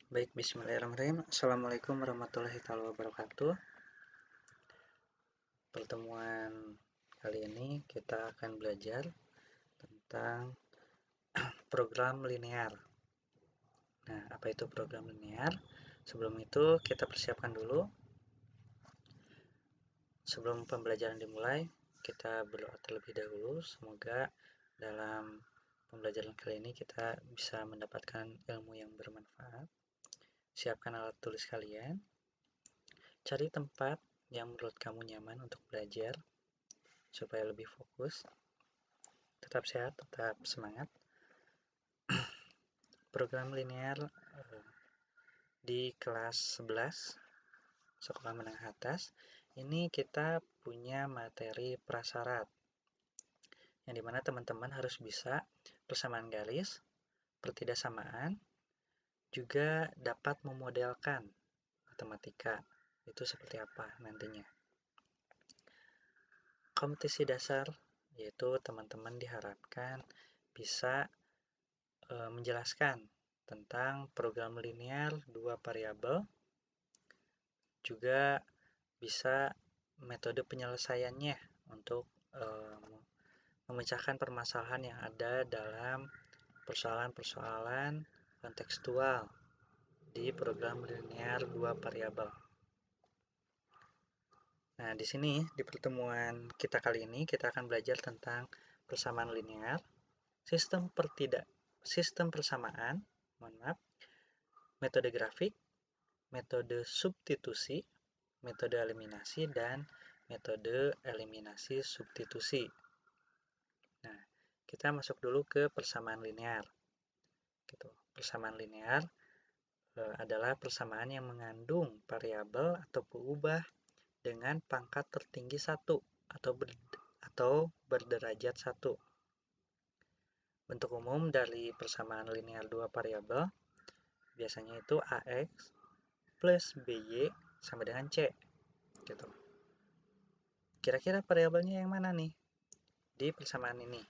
Baik, bismillahirrahmanirrahim. Assalamualaikum warahmatullahi wabarakatuh. Pertemuan kali ini kita akan belajar tentang program linear. Nah, apa itu program linear? Sebelum itu kita persiapkan dulu. Sebelum pembelajaran dimulai, kita berdoa terlebih dahulu. Semoga dalam pembelajaran kali ini kita bisa mendapatkan ilmu yang bermanfaat. Siapkan alat tulis kalian. Cari tempat yang menurut kamu nyaman untuk belajar supaya lebih fokus. Tetap sehat, tetap semangat. Program linear di kelas 11 sekolah menengah atas ini kita punya materi prasyarat yang dimana teman-teman harus bisa persamaan garis, pertidaksamaan, juga dapat memodelkan matematika itu seperti apa nantinya. Kompetisi dasar yaitu teman-teman diharapkan bisa menjelaskan tentang program linear dua variabel, juga bisa metode penyelesaiannya untuk memecahkan permasalahan yang ada dalam persoalan-persoalan kontekstual di program linear dua variabel. Nah, di sini di pertemuan kita kali ini kita akan belajar tentang persamaan linear, sistem persamaan, metode grafik, metode substitusi, metode eliminasi, dan metode eliminasi substitusi. Nah, kita masuk dulu ke persamaan linear. Persamaan linear adalah persamaan yang mengandung variabel atau berubah dengan pangkat tertinggi 1 atau berderajat 1. Bentuk umum dari persamaan linear dua variabel biasanya itu AX plus BY sama dengan C. Gitu. Kira-kira variabelnya yang mana nih di persamaan ini?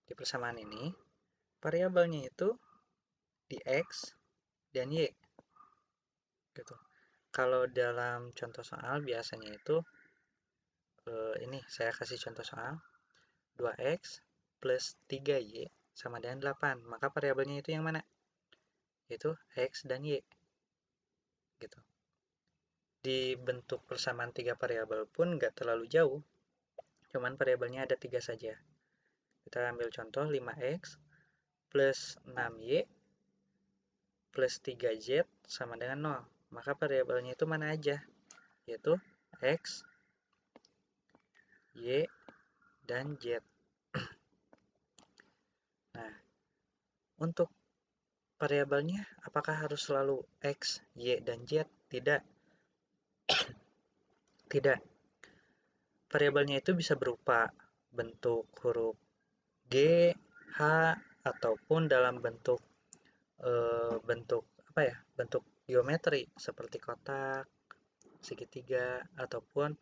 Di persamaan ini, variabelnya itu di X dan Y. Gitu. Kalau dalam contoh soal biasanya itu ini saya kasih contoh soal 2X plus 3Y sama dengan 8. Maka variabelnya itu yang mana? Yaitu X dan Y. Gitu. Di bentuk persamaan 3 variabel pun nggak terlalu jauh. Cuman variabelnya ada 3 saja. Kita ambil contoh 5X plus 6Y plus 3Z sama dengan 0. Maka variabelnya itu mana aja? Yaitu X, Y, dan Z. Nah, untuk variabelnya apakah harus selalu X, Y, dan Z? Tidak. Tidak. Variabelnya itu bisa berupa bentuk huruf G, H, ataupun dalam bentuk bentuk geometri seperti kotak, segitiga, ataupun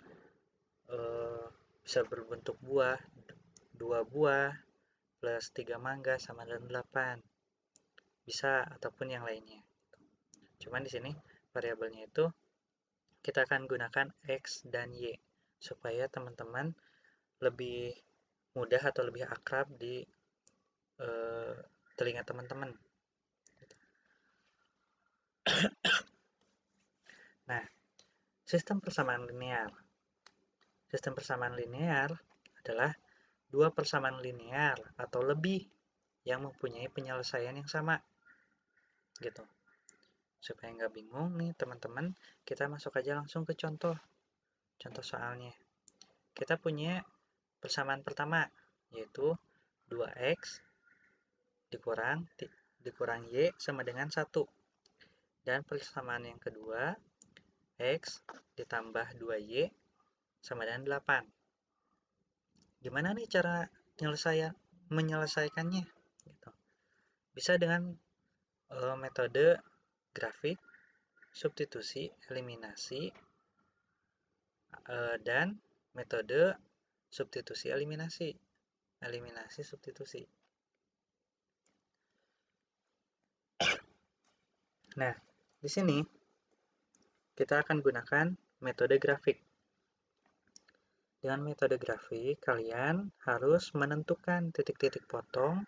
bisa berbentuk buah, 2 buah plus 3 mangga sama dengan 8. Bisa ataupun yang lainnya. Cuman di sini variabelnya itu kita akan gunakan X dan Y supaya teman-teman lebih mudah atau lebih akrab di telinga teman-teman. Nah, sistem persamaan linear. Sistem persamaan linear adalah dua persamaan linear atau lebih yang mempunyai penyelesaian yang sama. Gitu. Supaya nggak bingung nih teman-teman, kita masuk aja langsung ke contoh soalnya. Kita punya persamaan pertama, yaitu 2X dikurang Y sama dengan 1. Dan persamaan yang kedua, X ditambah 2Y sama dengan 8. Gimana nih cara menyelesaikannya? Gitu. Bisa dengan metode grafik, substitusi, eliminasi, dan metode substitusi eliminasi substitusi. Nah, di sini kita akan gunakan metode grafik. Dengan metode grafik, kalian harus menentukan titik-titik potong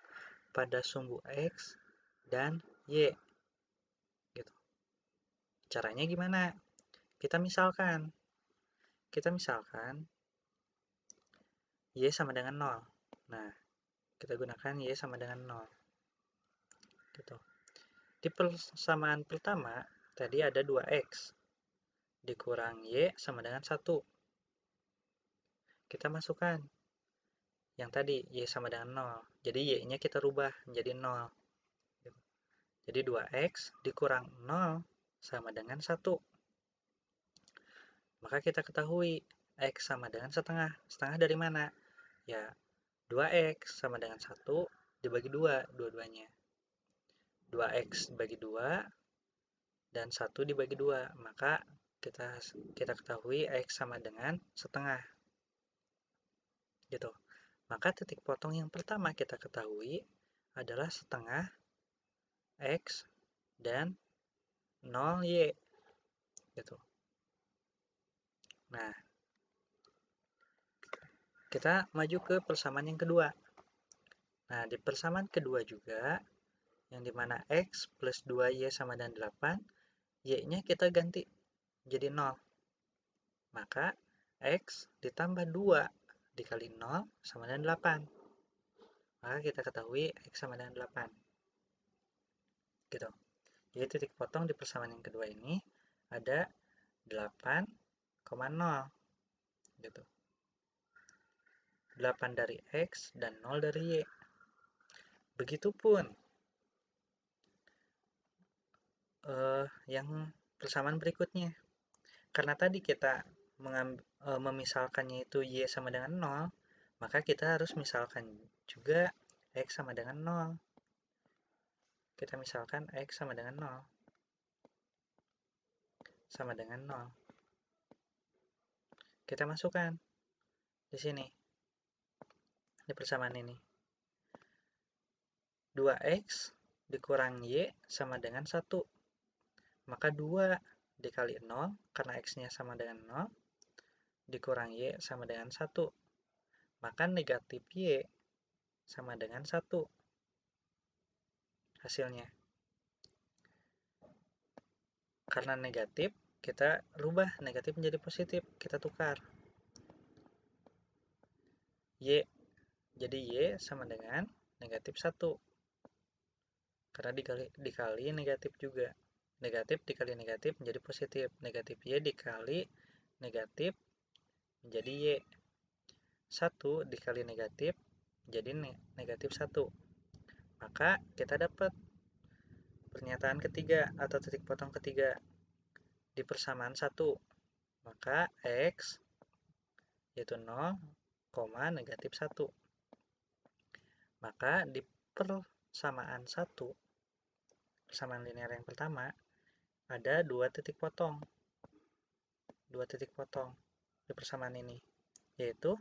pada sumbu X dan Y. Gitu. Caranya gimana? Kita misalkan Y sama dengan 0. Nah, kita gunakan Y sama dengan 0. Gitu. Di persamaan pertama, tadi ada 2X. Dikurang Y sama dengan 1. Kita masukkan yang tadi, Y sama dengan 0. Jadi Y-nya kita rubah menjadi 0. Jadi 2X dikurang 0 sama dengan 1. Maka kita ketahui X sama dengan setengah. Setengah dari mana? Ya, 2X sama dengan 1 dibagi 2, dua-duanya. 2X dibagi 2 dan 1 dibagi 2. Maka kita ketahui X sama dengan setengah. Gitu. Maka titik potong yang pertama kita ketahui adalah setengah X dan 0Y. Gitu. Nah, kita maju ke persamaan yang kedua. Nah, di persamaan kedua juga, yang dimana X plus 2Y sama dengan 8, Y-nya kita ganti jadi 0. Maka X ditambah 2 dikali 0 sama dengan 8. Maka kita ketahui X sama dengan 8. Gitu. Jadi titik potong di persamaan yang kedua ini ada 8,0. Gitu. 8 dari X dan 0 dari Y. Begitupun yang persamaan berikutnya. Karena tadi kita memisalkannya itu Y sama dengan 0, maka kita harus misalkan juga X sama dengan 0. Kita misalkan X sama dengan 0. Sama dengan 0. Kita masukkan di sini. Di persamaan ini. 2X dikurang Y sama dengan 1. Maka 2 dikali 0, karena X-nya sama dengan 0, dikurang Y sama dengan 1. Maka negatif Y sama dengan 1. Hasilnya. Karena negatif, kita rubah negatif menjadi positif. Kita tukar. Y. Jadi Y sama dengan negatif 1. Karena dikali negatif juga. Negatif dikali negatif menjadi positif. Negatif Y dikali negatif menjadi Y. 1 dikali negatif menjadi negatif 1. Maka kita dapat pernyataan ketiga atau titik potong ketiga di persamaan 1. Maka X yaitu 0, negatif 1. Maka di persamaan 1, persamaan linear yang pertama, ada 2 titik potong. 2 titik potong di persamaan ini, yaitu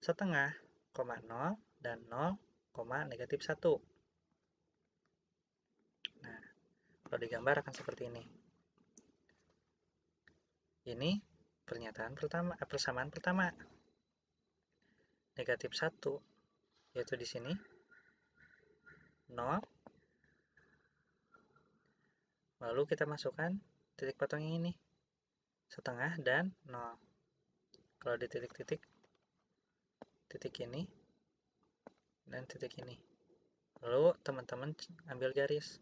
setengah, 0, dan 0, negatif 1. Nah, kalau digambar akan seperti ini. Ini pernyataan pertama, persamaan pertama. Negatif 1, yaitu di sini 0. Lalu kita masukkan titik potong yang ini, setengah dan 0. Kalau di titik-titik, titik ini dan titik ini. Lalu teman-teman ambil garis.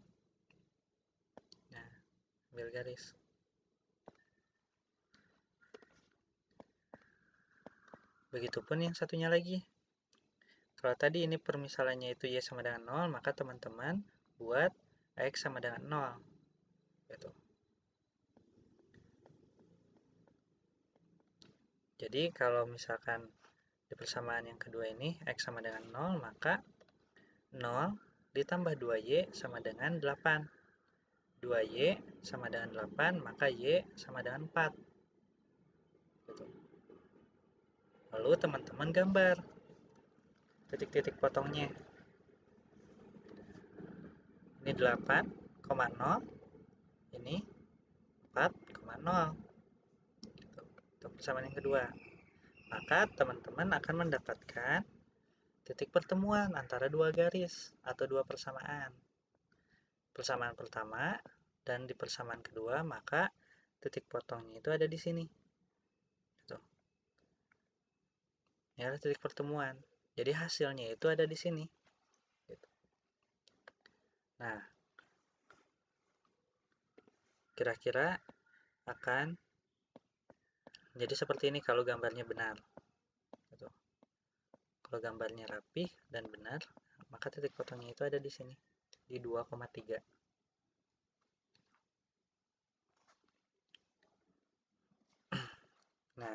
Nah, ambil garis. Begitupun yang satunya lagi. Kalau tadi ini permisalannya itu Y sama dengan 0, maka teman-teman buat X sama dengan 0. Gitu. Jadi kalau misalkan di persamaan yang kedua ini X sama dengan 0, maka 0 ditambah 2Y sama dengan 8. 2Y sama dengan 8, maka Y sama dengan 4. Gitu. Lalu teman-teman gambar titik-titik potongnya. Ini 8,0, sama 0. Gitu. Untuk persamaan yang kedua. Maka teman-teman akan mendapatkan titik pertemuan antara dua garis atau dua persamaan. Persamaan pertama dan di persamaan kedua, maka titik potongnya itu ada di sini. Gitu. Ini adalah titik pertemuan. Jadi hasilnya itu ada di sini. Gitu. Nah, kira-kira akan jadi seperti ini kalau gambarnya benar. Gitu. Kalau gambarnya rapih dan benar, maka titik potongnya itu ada di sini, di 2,3. Nah,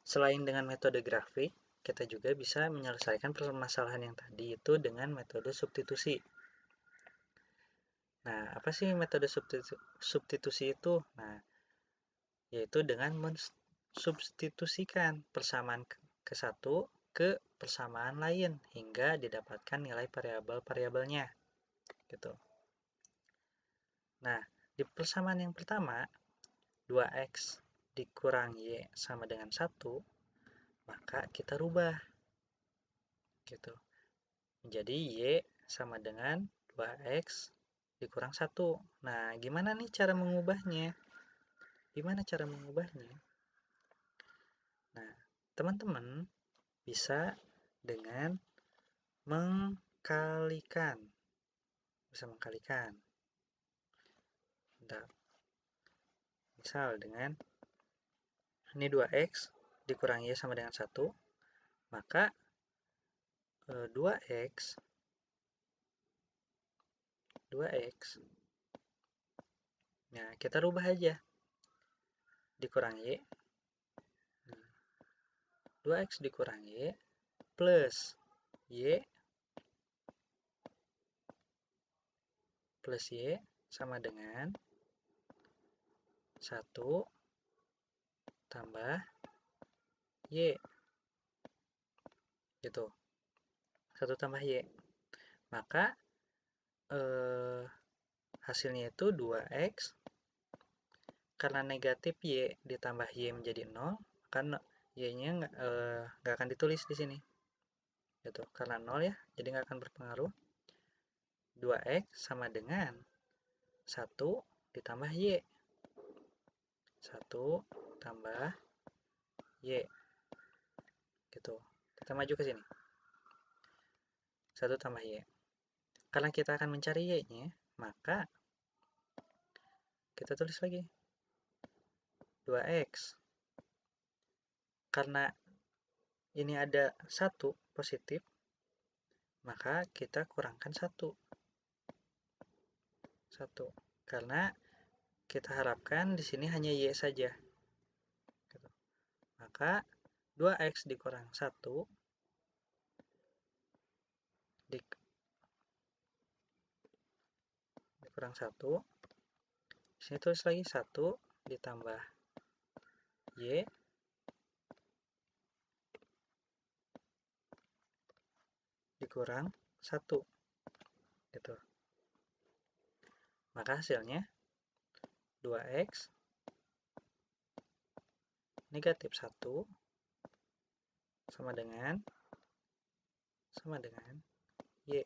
selain dengan metode grafik, kita juga bisa menyelesaikan permasalahan yang tadi itu dengan metode substitusi. Nah, apa sih metode substitusi itu? Nah, yaitu dengan mensubstitusikan persamaan ke satu ke persamaan lain hingga didapatkan nilai variabel-variabelnya. Gitu. Nah, di persamaan yang pertama, 2x dikurang y sama dengan 1, maka kita rubah. Gitu. Menjadi y sama dengan 2x dikurang 1. Nah, gimana nih cara mengubahnya? Nah, teman-teman bisa dengan mengkalikan. Bentar. Misal dengan ini 2x dikurang y sama dengan 1, maka 2x nah kita rubah aja, dikurang y, 2x dikurang y plus y sama dengan 1 tambah y. Gitu. 1 tambah y. Maka hasilnya itu 2x karena negatif y ditambah y menjadi 0, karena y-nya nggak akan ditulis di sini. Gitu. Karena 0 ya, jadi nggak akan berpengaruh. 2x sama dengan 1 ditambah y. 1 tambah y. Gitu. Kita maju ke sini. 1 tambah y. Karena kita akan mencari y-nya, maka kita tulis lagi 2x. Karena ini ada 1 positif, maka kita kurangkan 1. Karena kita harapkan di sini hanya y saja. Maka 2x dikurang 1 dikurang 1. Di sini tulis lagi 1 ditambah y dikurang 1. Gitu. Maka hasilnya 2x negatif 1 sama dengan y.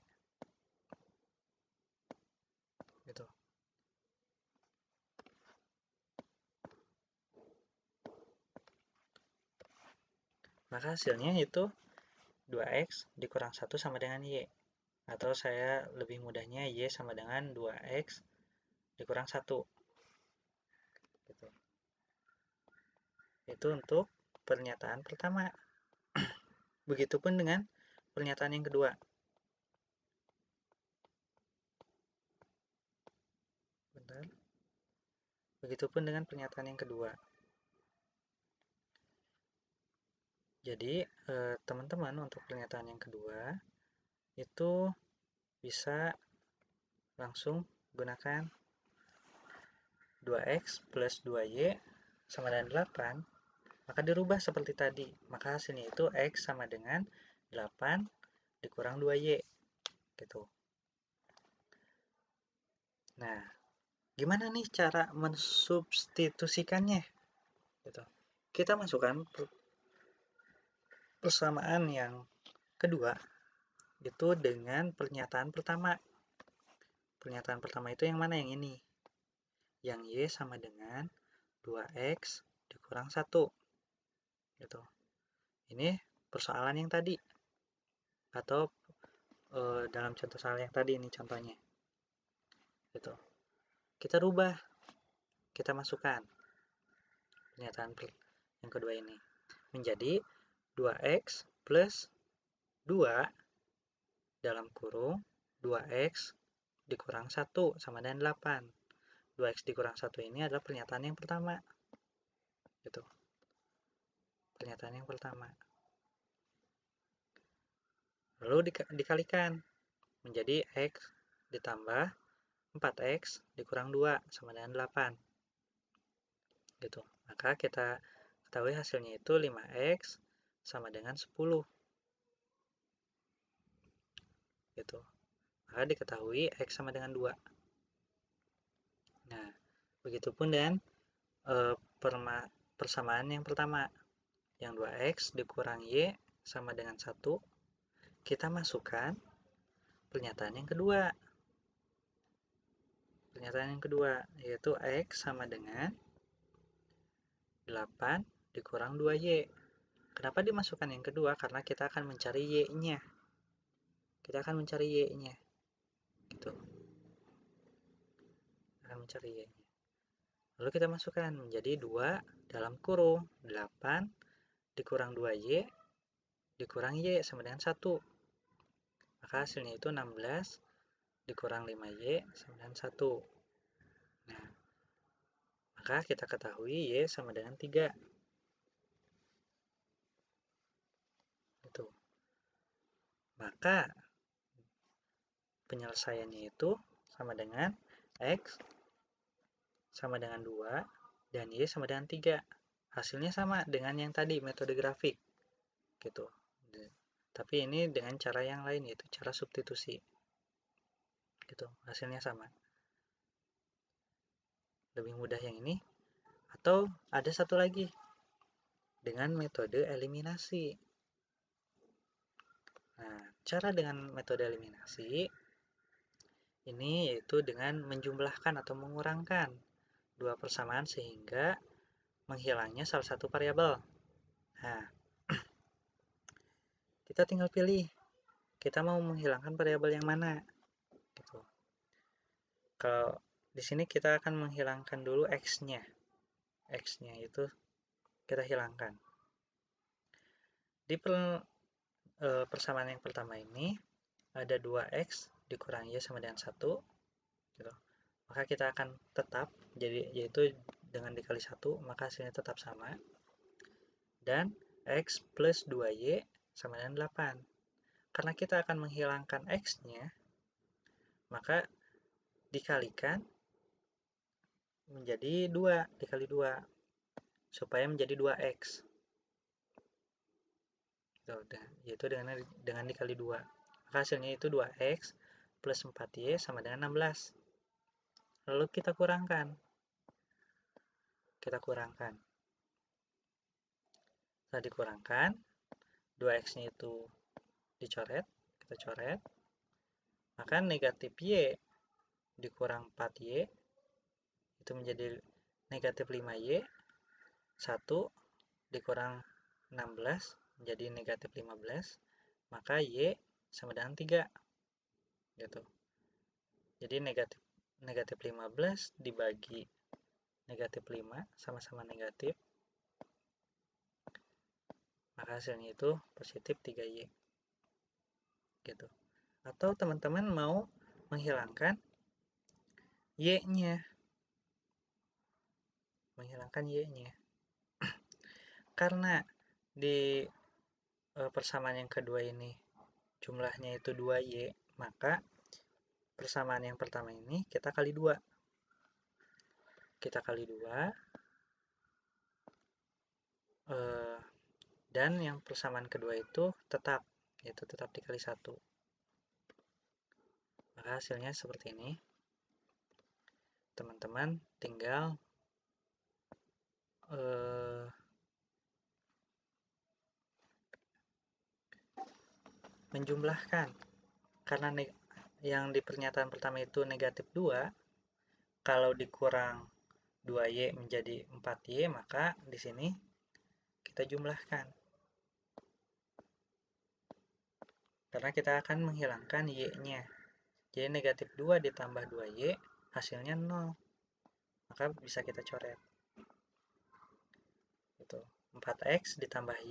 Gitu. Maka hasilnya itu 2x dikurang 1 sama dengan y. Atau saya lebih mudahnya y sama dengan 2x dikurang 1. Gitu. Itu untuk pernyataan pertama. Begitupun dengan pernyataan yang kedua. Bentar. Begitupun dengan pernyataan yang kedua. Jadi, teman-teman untuk pernyataan yang kedua, itu bisa langsung gunakan 2x plus 2y sama dengan 8, maka dirubah seperti tadi. Maka hasilnya itu x sama dengan 8 dikurang 2y. Gitu. Nah, Gimana nih cara mensubstitusikannya? Gitu. Kita masukkan persamaan yang kedua itu dengan pernyataan pertama. Pernyataan pertama itu yang mana? Yang ini. Yang Y sama dengan 2X dikurang 1. Gitu. Ini persoalan yang tadi. Atau dalam contoh soal yang tadi ini contohnya. Gitu. Kita rubah. Kita masukkan pernyataan yang kedua ini. Menjadi 2X plus 2 dalam kurung 2X dikurang 1 sama dengan 8. 2X dikurang 1 ini adalah pernyataan yang pertama. Gitu. Pernyataan yang pertama. Lalu dikalikan menjadi X ditambah 4X dikurang 2 sama dengan 8. Gitu. Maka kita ketahui hasilnya itu 5X sama dengan 10. Gitu. Maka diketahui X sama dengan 2. Nah, begitupun dengan persamaan yang pertama. Yang 2X dikurang Y sama dengan 1. Kita masukkan pernyataan yang kedua. Pernyataan yang kedua, yaitu X sama dengan 8 dikurang 2Y. Kenapa dimasukkan yang kedua? Karena kita akan mencari Y-nya. Kita akan mencari Y-nya. Gitu. Akan mencari Y-nya. Lalu kita masukkan menjadi 2 dalam kurung 8 dikurang 2Y dikurang Y sama dengan 1. Maka hasilnya itu 16 dikurang 5Y sama dengan 1. Nah, maka kita ketahui Y sama dengan 3. Itu. Maka penyelesaiannya itu sama dengan X sama dengan 2 dan Y sama dengan 3. Hasilnya sama dengan yang tadi, metode grafik. Gitu. Tapi ini dengan cara yang lain, yaitu cara substitusi. Gitu. Hasilnya sama. Lebih mudah yang ini. Atau ada satu lagi. Dengan metode eliminasi. Nah, cara dengan metode eliminasi ini yaitu dengan menjumlahkan atau mengurangkan dua persamaan sehingga menghilangnya salah satu variabel. Nah, kita tinggal pilih kita mau menghilangkan variabel yang mana. Gitu. Kalau di sini kita akan menghilangkan dulu X-nya. X-nya itu kita hilangkan. Di persamaan yang pertama ini ada 2X dikurang Y sama dengan 1. Gitu. Maka kita akan tetap, yaitu dengan dikali 1, maka hasilnya tetap sama. Dan X plus 2Y sama dengan 8. Karena kita akan menghilangkan X-nya, maka dikalikan menjadi 2 dikali 2 supaya menjadi 2X. Yaitu dengan dikali 2. Maka hasilnya itu 2X plus 4Y sama dengan 16. Lalu kita kurangkan. Setelah dikurangkan, 2X-nya itu dicoret, kita coret. Maka negatif Y dikurang 4Y itu menjadi negatif 5Y. 1 dikurang 16 menjadi negatif 15. Maka Y sama dengan 3. Gitu. Jadi negatif 15 dibagi negatif 5 sama-sama negatif. Maka hasilnya itu positif 3Y. Gitu. Atau teman-teman mau menghilangkan Y-nya. Karena di persamaan yang kedua ini jumlahnya itu 2Y, maka persamaan yang pertama ini kita kali 2. Kita kali 2. Dan yang persamaan kedua itu tetap, yaitu tetap dikali 1. Maka hasilnya seperti ini. teman-teman tinggal menjumlahkan. Karena yang di pernyataan pertama itu negatif 2, kalau dikurang 2y menjadi 4y, maka di sini kita jumlahkan. Karena kita akan menghilangkan y-nya. Jadi negatif 2 ditambah 2y, hasilnya 0. Maka bisa kita coret. Itu 4x ditambah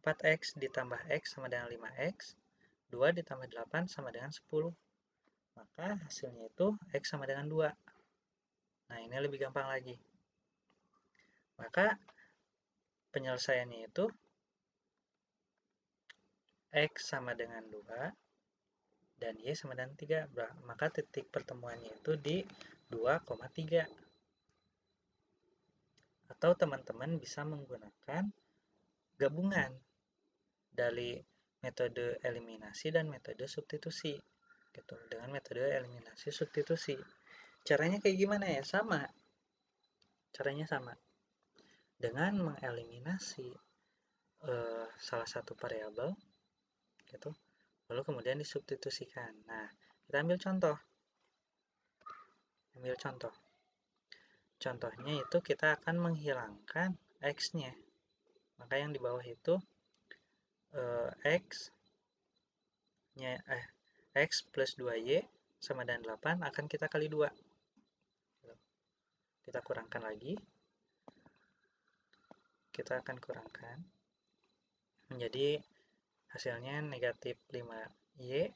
4x ditambah x sama dengan 5x, 2 ditambah 8 sama dengan 10. Maka hasilnya itu x sama dengan 2. Nah, ini lebih gampang lagi. Maka penyelesaiannya itu x sama dengan 2 dan y sama dengan 3. Maka titik pertemuannya itu di 2,3. Atau teman-teman bisa menggunakan gabungan dari metode eliminasi dan metode substitusi. Gitu, dengan metode eliminasi substitusi. Caranya kayak gimana ya? Sama. Caranya sama. Dengan mengeliminasi salah satu variabel, gitu, lalu kemudian disubstitusikan. Nah, kita ambil contoh. Contohnya itu kita akan menghilangkan x-nya. Maka yang di bawah itu x plus 2y sama dengan 8 akan kita kali 2. Kita kurangkan lagi. Kita akan kurangkan menjadi hasilnya negatif 5y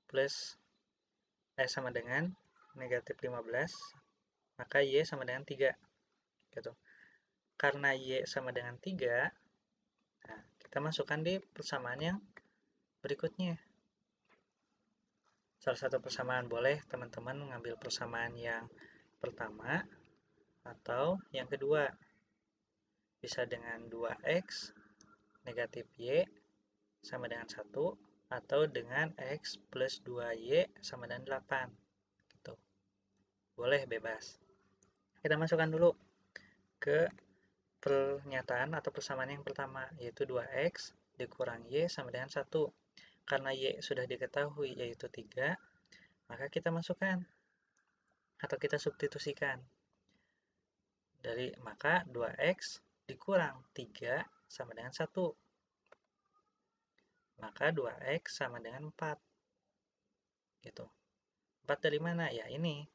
plus sama dengan negatif 15, maka y sama dengan 3. Gitu. Karena y sama dengan 3, nah, kita masukkan di persamaan yang berikutnya. Salah satu persamaan boleh teman-teman mengambil persamaan yang pertama atau yang kedua. Bisa dengan 2x negatif y sama dengan 1, atau dengan x plus 2y sama dengan 8. Gitu. Boleh, bebas. Kita masukkan dulu ke pernyataan atau persamaan yang pertama, yaitu 2x dikurang y sama dengan 1. Karena y sudah diketahui, yaitu 3, maka kita masukkan atau kita substitusikan. Maka 2x dikurang 3 sama dengan 1. Maka 2x sama dengan 4. Gitu. 4 dari mana? Ya, ini.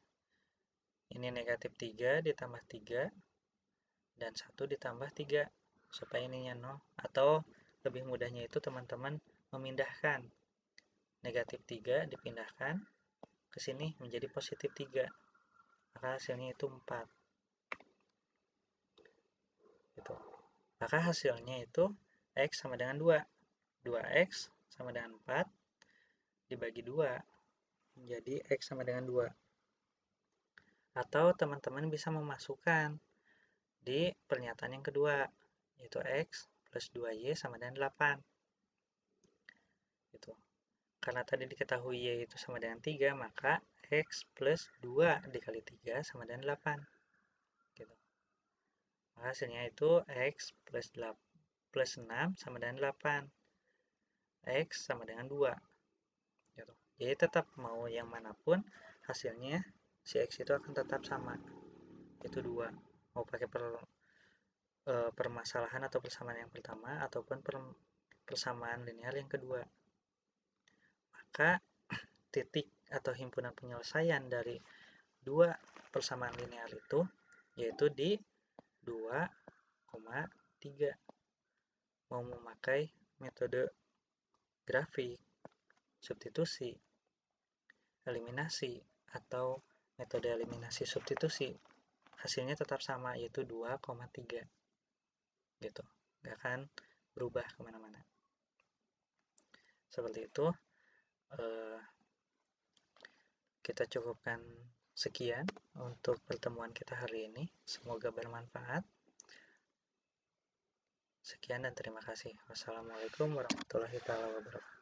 Ini negatif 3 ditambah 3 dan 1 ditambah 3 supaya ininya 0. Atau lebih mudahnya itu teman-teman memindahkan negatif 3 dipindahkan ke sini menjadi positif 3. Maka hasilnya itu 4. Gitu. Maka hasilnya itu x sama dengan 2. 2x sama dengan 4 dibagi 2 menjadi x sama dengan 2. Atau teman-teman bisa memasukkan di pernyataan yang kedua, yaitu x plus 2y sama dengan 8. Gitu. Karena tadi diketahui y itu sama dengan 3, maka x plus 2 dikali 3 sama dengan 8. Gitu. Maka hasilnya itu x plus 6 sama dengan 8. X sama dengan 2. Gitu. Jadi tetap mau yang manapun, hasilnya si x itu akan tetap sama, yaitu 2. Mau pakai permasalahan atau persamaan yang pertama ataupun persamaan linear yang kedua. Maka titik atau himpunan penyelesaian dari dua persamaan linear itu yaitu di 2,3. Mau memakai metode grafik, substitusi, eliminasi, atau metode eliminasi substitusi, hasilnya tetap sama, yaitu 2,3. Gitu. Nggak akan berubah kemana-mana. Seperti itu. Kita cukupkan sekian untuk pertemuan kita hari ini. Semoga bermanfaat. Sekian dan terima kasih. Wassalamualaikum warahmatullahi wabarakatuh.